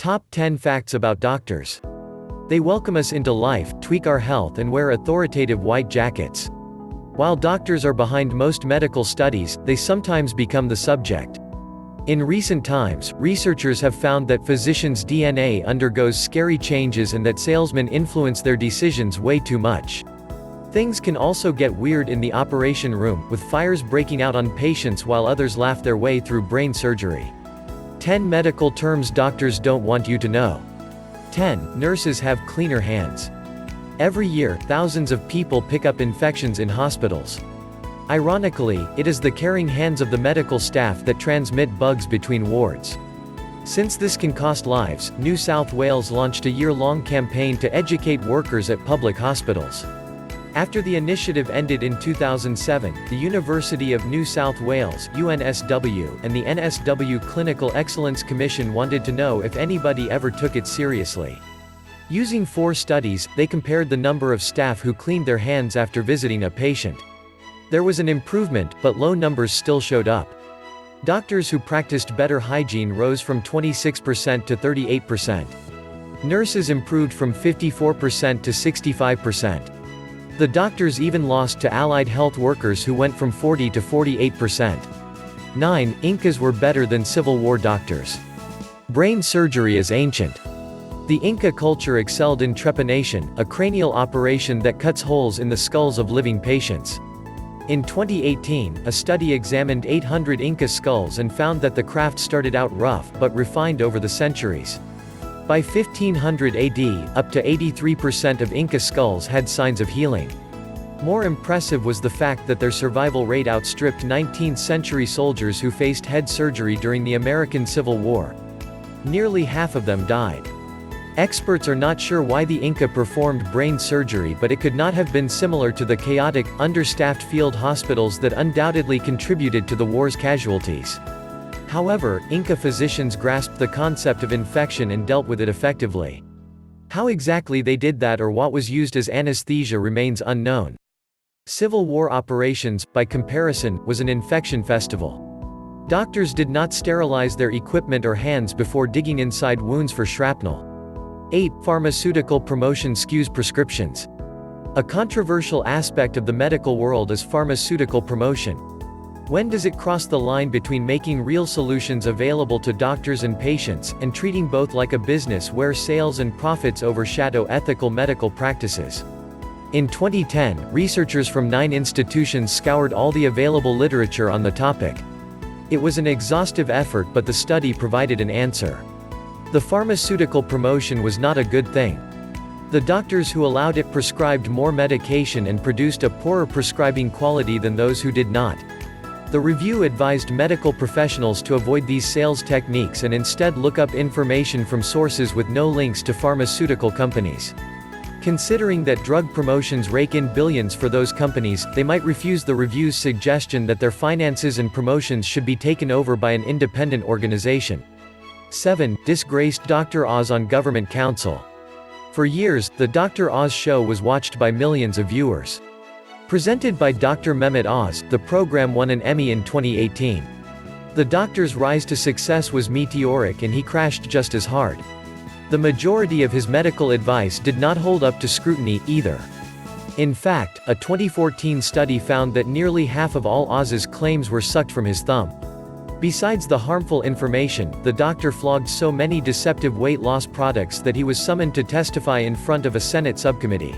Top 10 Facts about Doctors. They welcome us into life, tweak our health and wear authoritative white jackets. While doctors are behind most medical studies, they sometimes become the subject. In recent times, researchers have found that physicians' DNA undergoes scary changes and that salesmen influence their decisions way too much. Things can also get weird in the operation room, with fires breaking out on patients while others laugh their way through brain surgery. 10 medical terms doctors don't want you to know. 10. Nurses have cleaner hands. Every year, thousands of people pick up infections in hospitals. Ironically, it is the caring hands of the medical staff that transmit bugs between wards. Since this can cost lives, New South Wales launched a year-long campaign to educate workers at public hospitals. After the initiative ended in 2007, the University of New South Wales (UNSW) and the NSW Clinical Excellence Commission wanted to know if anybody ever took it seriously. Using 4 studies, they compared the number of staff who cleaned their hands after visiting a patient. There was an improvement, but low numbers still showed up. Doctors who practiced better hygiene rose from 26% to 38%. Nurses improved from 54% to 65%. The doctors even lost to allied health workers who went from 40 to 48%. 9. Incas were better than Civil War doctors. Brain surgery is ancient. The Inca culture excelled in trepanation, a cranial operation that cuts holes in the skulls of living patients. In 2018, a study examined 800 Inca skulls and found that the craft started out rough, but refined over the centuries. By 1500 AD, up to 83% of Inca skulls had signs of healing. More impressive was the fact that their survival rate outstripped 19th-century soldiers who faced head surgery during the American Civil War. Nearly half of them died. Experts are not sure why the Inca performed brain surgery, but it could not have been similar to the chaotic, understaffed field hospitals that undoubtedly contributed to the war's casualties. However, Inca physicians grasped the concept of infection and dealt with it effectively. How exactly they did that or what was used as anesthesia remains unknown. Civil War operations, by comparison, was an infection festival. Doctors did not sterilize their equipment or hands before digging inside wounds for shrapnel. 8. Pharmaceutical promotion skews prescriptions. A controversial aspect of the medical world is pharmaceutical promotion. When does it cross the line between making real solutions available to doctors and patients, and treating both like a business where sales and profits overshadow ethical medical practices? In 2010, researchers from 9 institutions scoured all the available literature on the topic. It was an exhaustive effort, but the study provided an answer. The pharmaceutical promotion was not a good thing. The doctors who allowed it prescribed more medication and produced a poorer prescribing quality than those who did not. The review advised medical professionals to avoid these sales techniques and instead look up information from sources with no links to pharmaceutical companies. Considering that drug promotions rake in billions for those companies, they might refuse the review's suggestion that their finances and promotions should be taken over by an independent organization. 7. Disgraced Dr. Oz on Government Council. For years, the Dr. Oz show was watched by millions of viewers. Presented by Dr. Mehmet Oz, the program won an Emmy in 2018. The doctor's rise to success was meteoric and he crashed just as hard. The majority of his medical advice did not hold up to scrutiny, either. In fact, a 2014 study found that nearly half of all Oz's claims were sucked from his thumb. Besides the harmful information, the doctor flogged so many deceptive weight loss products that he was summoned to testify in front of a Senate subcommittee.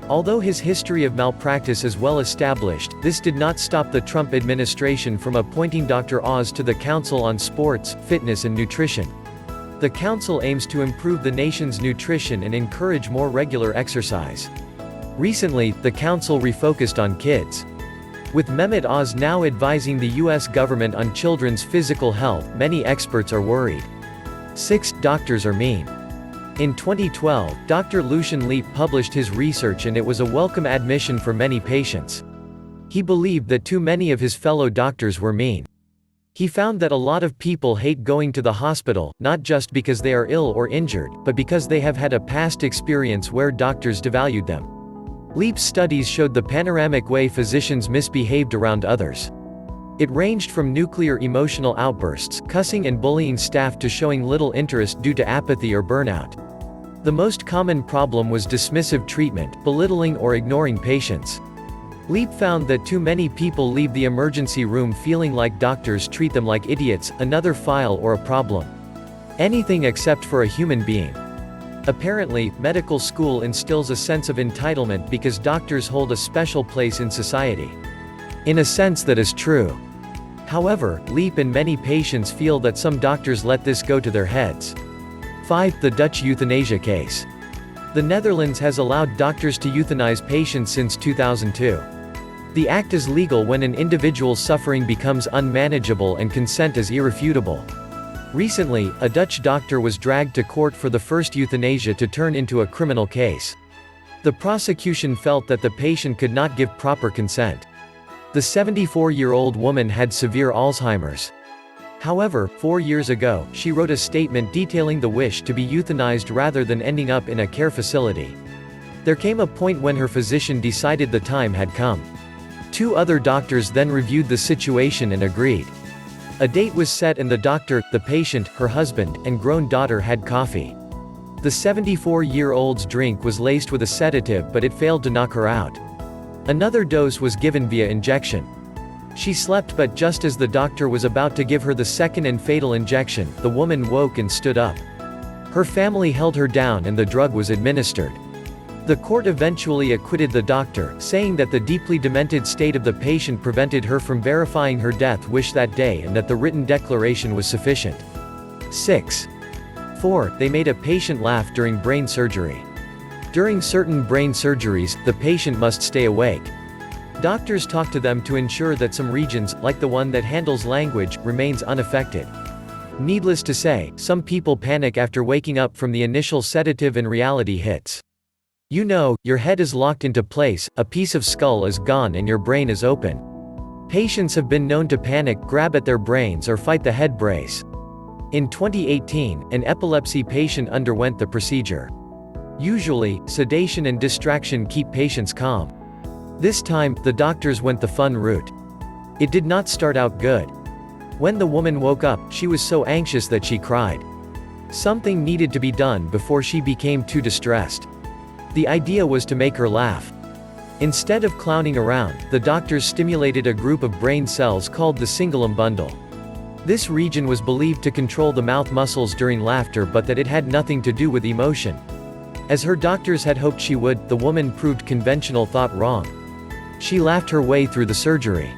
Although his history of malpractice is well established, this did not stop the Trump administration from appointing Dr. Oz to the Council on Sports, Fitness and Nutrition. The council aims to improve the nation's nutrition and encourage more regular exercise. Recently, the council refocused on kids. With Mehmet Oz now advising the U.S. government on children's physical health, many experts are worried. 6. Doctors are mean. In 2012, Dr. Lucian Leap published his research and it was a welcome admission for many patients. He believed that too many of his fellow doctors were mean. He found that a lot of people hate going to the hospital, not just because they are ill or injured, but because they have had a past experience where doctors devalued them. Leap's studies showed the panoramic way physicians misbehaved around others. It ranged from nuclear emotional outbursts, cussing and bullying staff to showing little interest due to apathy or burnout. The most common problem was dismissive treatment, belittling or ignoring patients. Leap found that too many people leave the emergency room feeling like doctors treat them like idiots, another file or a problem. Anything except for a human being. Apparently, medical school instills a sense of entitlement because doctors hold a special place in society. In a sense that is true. However, Leap and many patients feel that some doctors let this go to their heads. 5. The Dutch euthanasia case. The Netherlands has allowed doctors to euthanize patients since 2002. The act is legal when an individual's suffering becomes unmanageable and consent is irrefutable. Recently, a Dutch doctor was dragged to court for the first euthanasia to turn into a criminal case. The prosecution felt that the patient could not give proper consent. The 74-year-old woman had severe Alzheimer's. However, 4 years ago, she wrote a statement detailing the wish to be euthanized rather than ending up in a care facility. There came a point when her physician decided the time had come. 2 other doctors then reviewed the situation and agreed. A date was set and the doctor, the patient, her husband, and grown daughter had coffee. The 74-year-old's drink was laced with a sedative but it failed to knock her out. Another dose was given via injection. She slept but just as the doctor was about to give her the second and fatal injection, the woman woke and stood up. Her family held her down and the drug was administered. The court eventually acquitted the doctor, saying that the deeply demented state of the patient prevented her from verifying her death wish that day and that the written declaration was sufficient. 6. 4. They made a patient laugh during brain surgery. During certain brain surgeries, the patient must stay awake. Doctors talk to them to ensure that some regions, like the one that handles language, remains unaffected. Needless to say, some people panic after waking up from the initial sedative and reality hits. You know, your head is locked into place, a piece of skull is gone and your brain is open. Patients have been known to panic, grab at their brains or fight the head brace. In 2018, an epilepsy patient underwent the procedure. Usually, sedation and distraction keep patients calm. This time, the doctors went the fun route. It did not start out good. When the woman woke up, she was so anxious that she cried. Something needed to be done before she became too distressed. The idea was to make her laugh. Instead of clowning around, the doctors stimulated a group of brain cells called the cingulum bundle. This region was believed to control the mouth muscles during laughter but that it had nothing to do with emotion. As her doctors had hoped she would, the woman proved conventional thought wrong. She laughed her way through the surgery.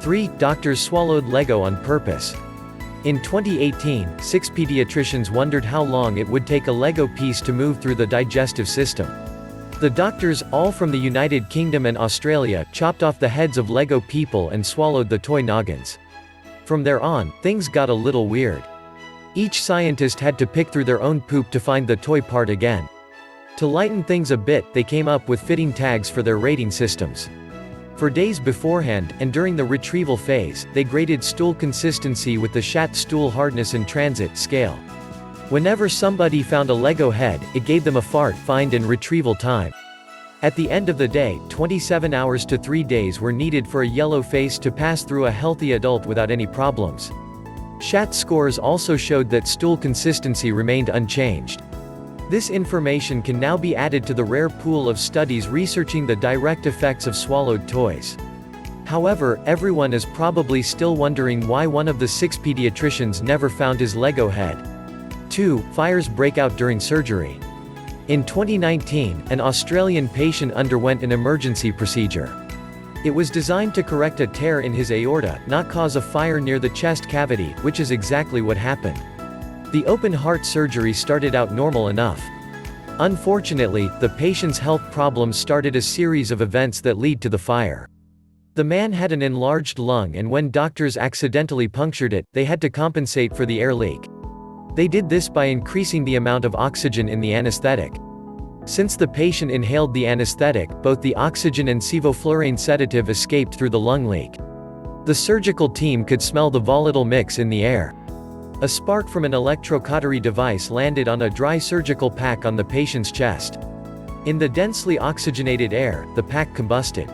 3. Doctors swallowed Lego on purpose. In 2018, 6 pediatricians wondered how long it would take a Lego piece to move through the digestive system. The doctors, all from the United Kingdom and Australia, chopped off the heads of Lego people and swallowed the toy noggins. From there on, things got a little weird. Each scientist had to pick through their own poop to find the toy part again. To lighten things a bit, they came up with fitting tags for their rating systems. For days beforehand, and during the retrieval phase, they graded stool consistency with the Schadt stool hardness and transit scale. Whenever somebody found a Lego head, it gave them a fart, find and retrieval time. At the end of the day, 27 hours to 3 days were needed for a yellow face to pass through a healthy adult without any problems. Schadt scores also showed that stool consistency remained unchanged. This information can now be added to the rare pool of studies researching the direct effects of swallowed toys. However, everyone is probably still wondering why one of the 6 pediatricians never found his Lego head. 2. Fires break out during surgery. In 2019, an Australian patient underwent an emergency procedure. It was designed to correct a tear in his aorta, not cause a fire near the chest cavity, which is exactly what happened. The open heart surgery started out normal enough. Unfortunately, the patient's health problems started a series of events that lead to the fire. The man had an enlarged lung and when doctors accidentally punctured it, they had to compensate for the air leak. They did this by increasing the amount of oxygen in the anesthetic. Since the patient inhaled the anesthetic, both the oxygen and sevoflurane sedative escaped through the lung leak. The surgical team could smell the volatile mix in the air. A spark from an electrocautery device landed on a dry surgical pack on the patient's chest. In the densely oxygenated air, the pack combusted.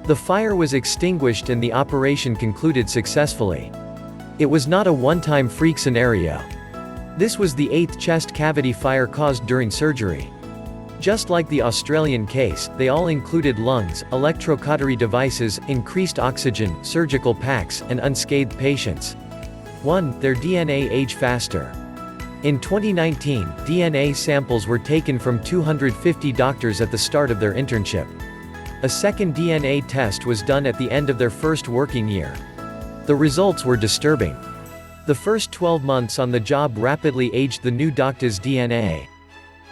The fire was extinguished and the operation concluded successfully. It was not a one-time freak scenario. This was the 8th chest cavity fire caused during surgery. Just like the Australian case, they all included lungs, electrocautery devices, increased oxygen, surgical packs, and unscathed patients. 1. Their DNA age faster. In 2019, DNA samples were taken from 250 doctors at the start of their internship. A second DNA test was done at the end of their first working year. The results were disturbing. The first 12 months on the job rapidly aged the new doctor's DNA.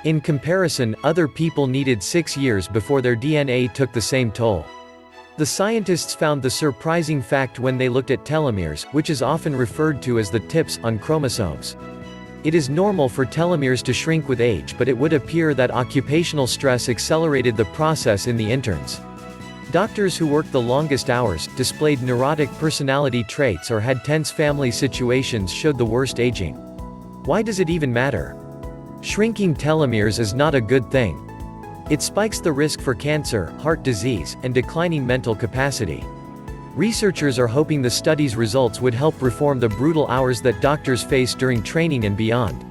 In comparison, other people needed 6 years before their DNA took the same toll. The scientists found the surprising fact when they looked at telomeres, which is often referred to as the tips on chromosomes. It is normal for telomeres to shrink with age, but it would appear that occupational stress accelerated the process in the interns. Doctors who worked the longest hours, displayed neurotic personality traits or had tense family situations showed the worst aging. Why does it even matter? Shrinking telomeres is not a good thing. It spikes the risk for cancer, heart disease, and declining mental capacity. Researchers are hoping the study's results would help reform the brutal hours that doctors face during training and beyond.